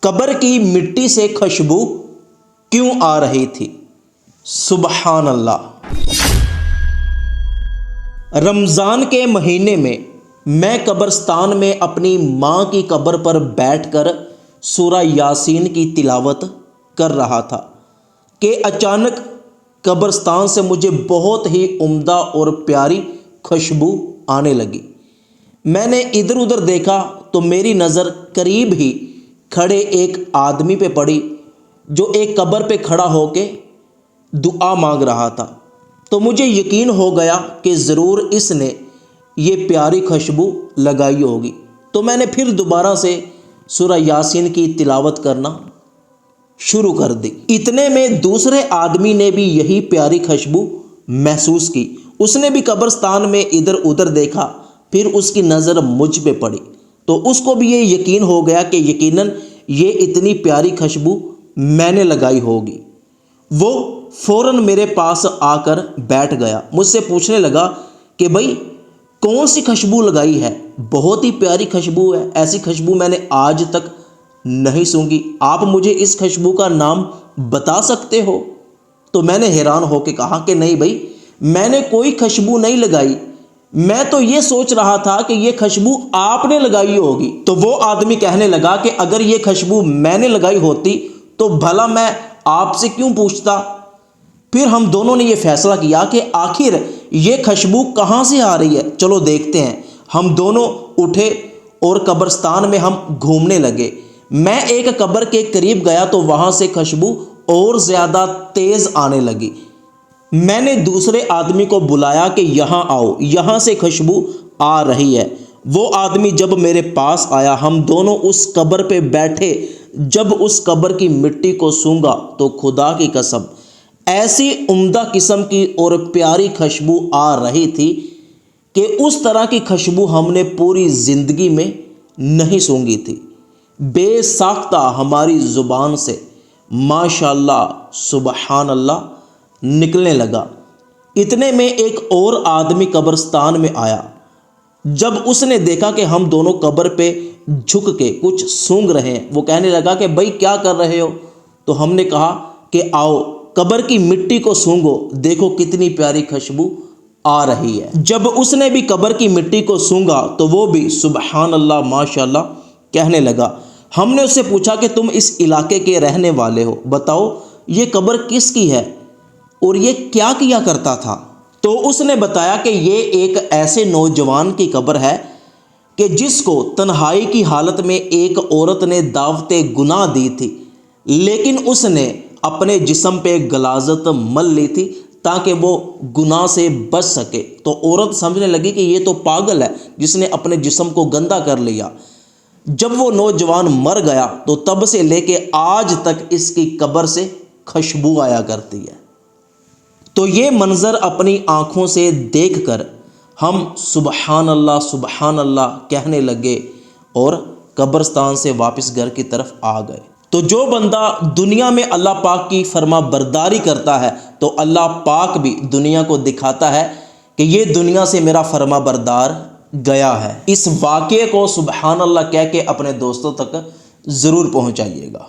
قبر کی مٹی سے خوشبو کیوں آ رہی تھی؟ سبحان اللہ۔ رمضان کے مہینے میں قبرستان میں اپنی ماں کی قبر پر بیٹھ کر سورہ یاسین کی تلاوت کر رہا تھا کہ اچانک قبرستان سے مجھے بہت ہی عمدہ اور پیاری خوشبو آنے لگی۔ میں نے ادھر ادھر دیکھا تو میری نظر قریب ہی کھڑے ایک آدمی پہ پڑی جو ایک قبر پہ کھڑا ہو کے دعا مانگ رہا تھا۔ تو مجھے یقین ہو گیا کہ ضرور اس نے یہ پیاری خوشبو لگائی ہوگی۔ تو میں نے پھر دوبارہ سے سورہ یاسین کی تلاوت کرنا شروع کر دی۔ اتنے میں دوسرے آدمی نے بھی یہی پیاری خوشبو محسوس کی۔ اس نے بھی قبرستان میں ادھر ادھر دیکھا، پھر اس کی نظر مجھ پہ پڑی تو اس کو بھی یہ یقین ہو گیا کہ یقیناً یہ اتنی پیاری خوشبو میں نے لگائی ہوگی۔ وہ فوراً میرے پاس آ کر بیٹھ گیا، مجھ سے پوچھنے لگا کہ بھائی کون سی خوشبو لگائی ہے؟ بہت ہی پیاری خوشبو ہے، ایسی خوشبو میں نے آج تک نہیں سونگھی، آپ مجھے اس خوشبو کا نام بتا سکتے ہو؟ تو میں نے حیران ہو کے کہا کہ نہیں بھائی، میں نے کوئی خوشبو نہیں لگائی، میں تو یہ سوچ رہا تھا کہ یہ خوشبو آپ نے لگائی ہوگی۔ تو وہ آدمی کہنے لگا کہ اگر یہ خوشبو میں نے لگائی ہوتی تو بھلا میں آپ سے کیوں پوچھتا؟ پھر ہم دونوں نے یہ فیصلہ کیا کہ آخر یہ خوشبو کہاں سے آ رہی ہے، چلو دیکھتے ہیں۔ ہم دونوں اٹھے اور قبرستان میں ہم گھومنے لگے۔ میں ایک قبر کے قریب گیا تو وہاں سے خوشبو اور زیادہ تیز آنے لگی۔ میں نے دوسرے آدمی کو بلایا کہ یہاں آؤ، یہاں سے خوشبو آ رہی ہے۔ وہ آدمی جب میرے پاس آیا، ہم دونوں اس قبر پہ بیٹھے۔ جب اس قبر کی مٹی کو سونگھا تو خدا کی قسم ایسی عمدہ قسم کی اور پیاری خوشبو آ رہی تھی کہ اس طرح کی خوشبو ہم نے پوری زندگی میں نہیں سونگھی تھی۔ بے ساختہ ہماری زبان سے ماشاءاللہ سبحان اللہ نکلنے لگا۔ اتنے میں ایک اور آدمی قبرستان میں آیا۔ جب اس نے دیکھا کہ ہم دونوں قبر پہ جھک کے کچھ سونگ رہے ہیں، وہ کہنے لگا کہ بھائی کیا کر رہے ہو؟ تو ہم نے کہا کہ آؤ قبر کی مٹی کو سونگو، دیکھو کتنی پیاری خوشبو آ رہی ہے۔ جب اس نے بھی قبر کی مٹی کو سونگا تو وہ بھی سبحان اللہ ماشاءاللہ کہنے لگا۔ ہم نے اس سے پوچھا کہ تم اس علاقے کے رہنے والے ہو، بتاؤ یہ قبر کس کی ہے اور یہ کیا کیا کرتا تھا؟ تو اس نے بتایا کہ یہ ایک ایسے نوجوان کی قبر ہے کہ جس کو تنہائی کی حالت میں ایک عورت نے دعوت گناہ دی تھی، لیکن اس نے اپنے جسم پہ غلاظت مل لی تھی تاکہ وہ گناہ سے بچ سکے۔ تو عورت سمجھنے لگی کہ یہ تو پاگل ہے جس نے اپنے جسم کو گندا کر لیا۔ جب وہ نوجوان مر گیا تو تب سے لے کے آج تک اس کی قبر سے خوشبو آیا کرتی ہے۔ تو یہ منظر اپنی آنکھوں سے دیکھ کر ہم سبحان اللہ کہنے لگے اور قبرستان سے واپس گھر کی طرف آ گئے۔ تو جو بندہ دنیا میں اللہ پاک کی فرما برداری کرتا ہے تو اللہ پاک بھی دنیا کو دکھاتا ہے کہ یہ دنیا سے میرا فرما بردار گیا ہے۔ اس واقعے کو سبحان اللہ کہہ کے اپنے دوستوں تک ضرور پہنچائیے گا۔